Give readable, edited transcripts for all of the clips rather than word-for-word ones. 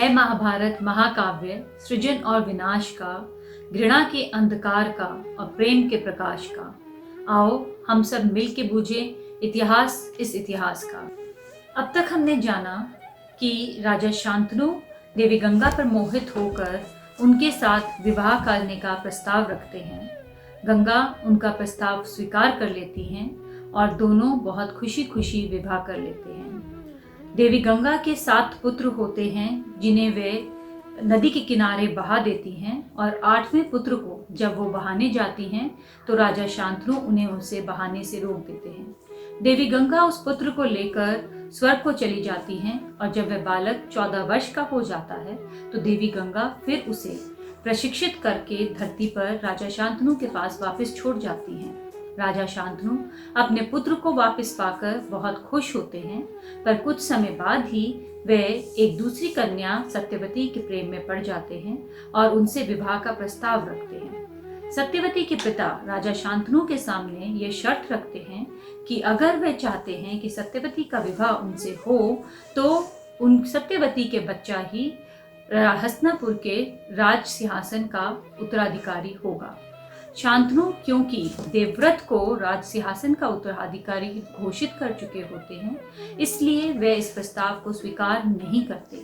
है महाभारत महाकाव्य सृजन और विनाश का, घृणा के अंधकार का और प्रेम के प्रकाश का। आओ हम सब मिल के बूझें इतिहास इस इतिहास का। अब तक हमने जाना कि राजा शांतनु देवी गंगा पर मोहित होकर उनके साथ विवाह करने का प्रस्ताव रखते हैं। गंगा उनका प्रस्ताव स्वीकार कर लेती हैं और दोनों बहुत खुशी खुशी विवाह कर लेते हैं। देवी गंगा के 7 पुत्र होते हैं जिन्हें वे नदी के किनारे बहा देती हैं, और 8वें पुत्र को जब वो बहाने जाती हैं तो राजा शांतनु उन्हें उनसे बहाने से रोक देते हैं। देवी गंगा उस पुत्र को लेकर स्वर्ग को चली जाती हैं, और जब वह बालक 14 वर्ष का हो जाता है तो देवी गंगा फिर उसे प्रशिक्षित करके धरती पर राजा शांतनु के पास वापस छोड़ जाती हैं। राजा शांतनु अपने पुत्र को वापस पाकर बहुत खुश होते हैं, पर कुछ समय बाद ही वे एक दूसरी कन्या सत्यवती के प्रेम में पड़ जाते हैं और उनसे विवाह का प्रस्ताव रखते हैं। सत्यवती के पिता राजा शांतनु के सामने ये शर्त रखते हैं कि अगर वे चाहते हैं कि सत्यवती का विवाह उनसे हो तो उन सत्यवती के बच्चा ही हस्तिनापुर के राज सिंहासन का उत्तराधिकारी होगा। शांतनु क्योंकि देवव्रत को राज सिंहासन का उत्तराधिकारी घोषित कर चुके होते हैं, इसलिए वे इस प्रस्ताव को स्वीकार नहीं करते।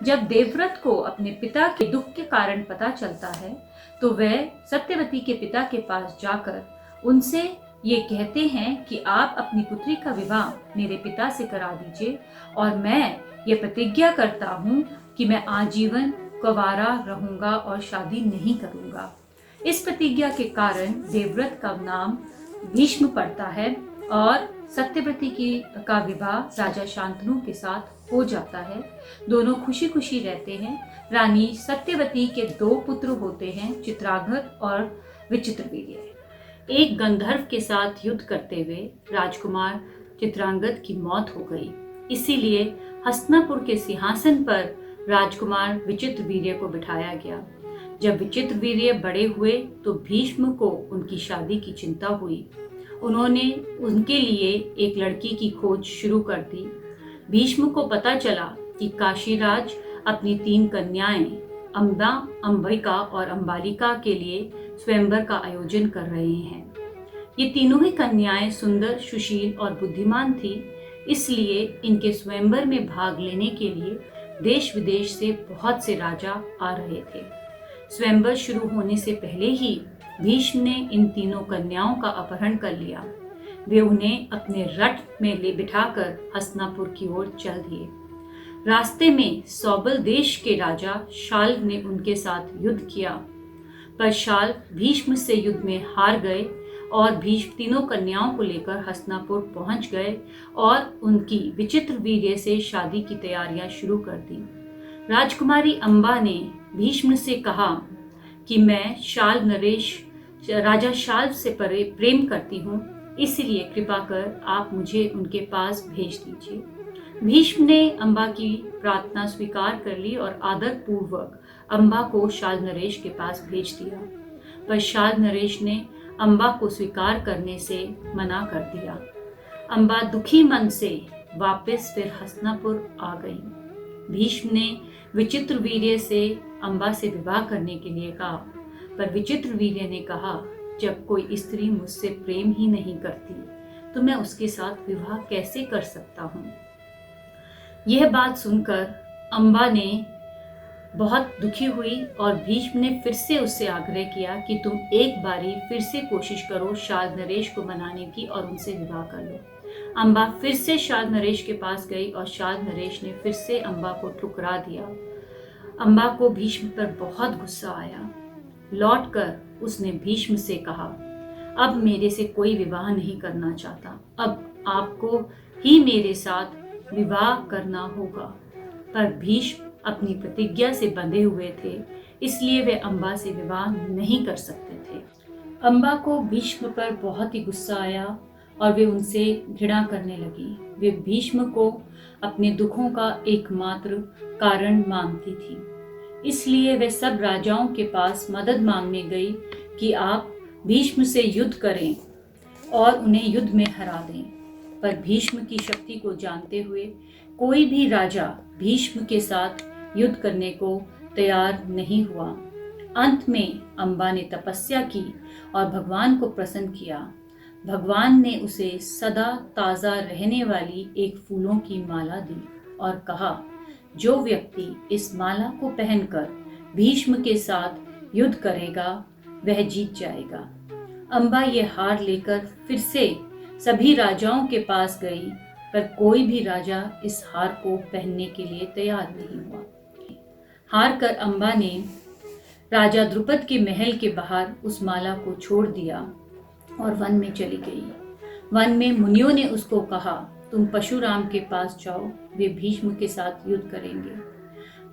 जब देवव्रत को अपने पिता के दुख के कारण पता चलता है तो वे सत्यवती के पिता के पास जाकर उनसे ये कहते हैं कि आप अपनी पुत्री का विवाह मेरे पिता से करा दीजिए, और मैं ये प्रतिज्ञा करता हूँ कि मैं आजीवन कुंवारा रहूंगा और शादी नहीं करूंगा। इस प्रतिज्ञा के कारण देवव्रत का नाम भीष्म पड़ता है और सत्यवती का विवाह राजा शांतनु के साथ हो जाता है। दोनों खुशी खुशी रहते हैं। रानी सत्यवती के 2 पुत्र होते हैं, चित्रांगद और विचित्रवीर्य। एक गंधर्व के साथ युद्ध करते हुए राजकुमार चित्रांगद की मौत हो गई, इसीलिए हस्तिनापुर के सिंहासन पर राजकुमार विचित्रवीर्य को बिठाया गया। जब विचित्रवीर्य बड़े हुए तो भीष्म को उनकी शादी की चिंता हुई। उन्होंने उनके लिए एक लड़की की खोज शुरू कर दी। भीष्म को पता चला कि काशीराज अपनी 3 कन्याएं अम्बा, अंबिका और अंबालिका के लिए स्वयंवर का आयोजन कर रहे हैं। ये तीनों ही कन्याएं सुंदर, सुशील और बुद्धिमान थी, इसलिए इनके स्वयंवर में भाग लेने के लिए देश विदेश से बहुत से राजा आ रहे थे। स्वयंवर शुरू होने से पहले ही भीष्म ने इन तीनों कन्याओं का अपहरण कर लिया। वे उन्हें अपने रथ में ले बिठाकर हस्तिनापुर की ओर चल दिए। रास्ते में सौबल देश के राजा शाल ने उनके साथ युद्ध किया, पर शाल भीष्म से युद्ध में हार गए और भीष्म तीनों कन्याओं को लेकर हस्तिनापुर पहुंच गए और उनकी विचित्रवीर्य से शादी की तैयारियां शुरू कर दी। राजकुमारी अम्बा ने भीष्म से कहा कि मैं राजा शाल से प्रेम करती हूँ, इसलिए कृपा कर आप मुझे उनके पास भेज दीजिए। भीष्म ने अम्बा की प्रार्थना स्वीकार कर ली और आदर पूर्वक अम्बा को शाल नरेश के पास भेज दिया, पर शाल नरेश ने अम्बा को स्वीकार करने से मना कर दिया। अम्बा दुखी मन से वापस फिर हस्तिनापुर आ गई। भीष्म ने विचित्रवीर्य से अम्बा से विवाह करने के लिए कहा, पर विचित्रवीर्य ने कहा, जब कोई स्त्री मुझसे प्रेम ही नहीं करती तो मैं उसके साथ विवाह कैसे कर सकता हूँ। यह बात सुनकर अम्बा ने बहुत दुखी हुई और भीष्म ने फिर से उससे आग्रह किया कि तुम एक बारी फिर से कोशिश करो शाल नरेश को मनाने की और उनसे विवाह कर लो। अम्बा फिर से शाल नरेश के पास गई और शाल नरेश ने फिर से अम्बा को ठुकरा दिया। अम्बा को भीष्म पर बहुत गुस्सा आया। लौटकर उसने भीष्म से कहा, अब मेरे से कोई विवाह नहीं करना चाहता, अब आपको ही मेरे साथ विवाह करना होगा। पर भीष्म अपनी प्रतिज्ञा से बंधे हुए थे, इसलिए वे अम्बा से विवाह नहीं कर सकते थे। अम्बा को भीष्म पर बहुत ही गुस्सा आया और वे उनसे घृणा करने लगी। वे भीष्म को अपने दुखों का एकमात्र कारण मानती थी, इसलिए वे सब राजाओं के पास मदद मांगने गई कि आप भीष्म से युद्ध करें और उन्हें युद्ध में हरा दें। पर भीष्म की शक्ति को जानते हुए कोई भी राजा भीष्म के साथ युद्ध करने को तैयार नहीं हुआ। अंत में अम्बा ने तपस्या की और भगवान को प्रसन्न किया। भगवान ने उसे सदा ताज़ा रहने वाली एक फूलों की माला दी और कहा, जो व्यक्ति इस माला को पहनकर भीष्म के साथ युद्ध करेगा वह जीत जाएगा। अम्बा ये हार लेकर फिर से सभी राजाओं के पास गई, पर कोई भी राजा इस हार को पहनने के लिए तैयार नहीं हुआ। हार कर अम्बा ने राजा द्रुपद के महल के बाहर उस माला को छोड़ दिया और वन में चली गई। वन में मुनियों ने उसको कहा, तुम परशुराम के पास जाओ, वे भीष्म के साथ युद्ध करेंगे।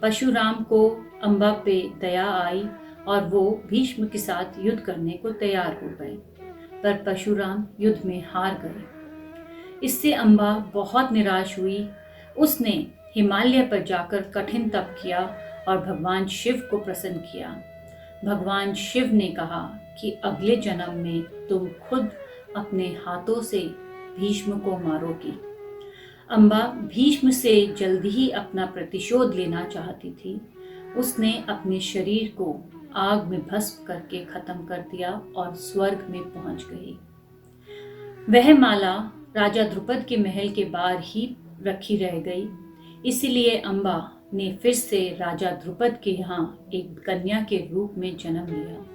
परशुराम को अम्बा पे दया आई और वो भीष्म के साथ युद्ध करने को तैयार हो गए, पर परशुराम युद्ध में हार गए। इससे अम्बा बहुत निराश हुई। उसने हिमालय पर जाकर कठिन तप किया और भगवान शिव को प्रसन्न किया। भगवान शिव ने कहा कि अगले जन्म में तुम खुद अपने हाथों से भीष्म को मारोगी। अम्बा भीष्म से जल्दी ही अपना प्रतिशोध लेना चाहती थी। उसने अपने शरीर को आग में भस्म करके खत्म कर दिया और स्वर्ग में पहुंच गई। वह माला राजा द्रुपद के महल के बाहर ही रखी रह गई। इसलिए अम्बा ने फिर से राजा द्रुपद के यहाँ एक कन्या के रूप में जन्म लिया।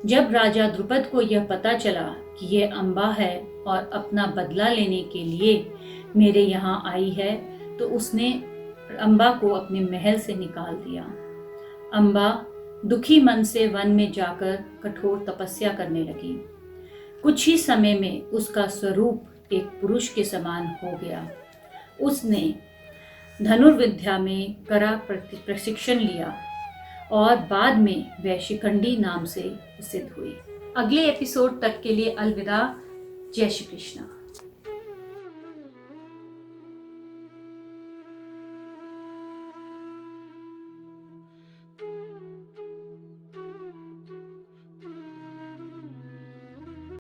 जब राजा द्रुपद को यह पता चला कि यह अम्बा है और अपना बदला लेने के लिए मेरे यहाँ आई है, तो उसने अम्बा को अपने महल से निकाल दिया। अम्बा दुखी मन से वन में जाकर कठोर तपस्या करने लगी। कुछ ही समय में उसका स्वरूप एक पुरुष के समान हो गया। उसने धनुर्विद्या में कड़ा प्रशिक्षण लिया और बाद में वह शिखंडी नाम से प्रसिद्ध हुई। अगले एपिसोड तक के लिए अलविदा। जय श्री कृष्ण।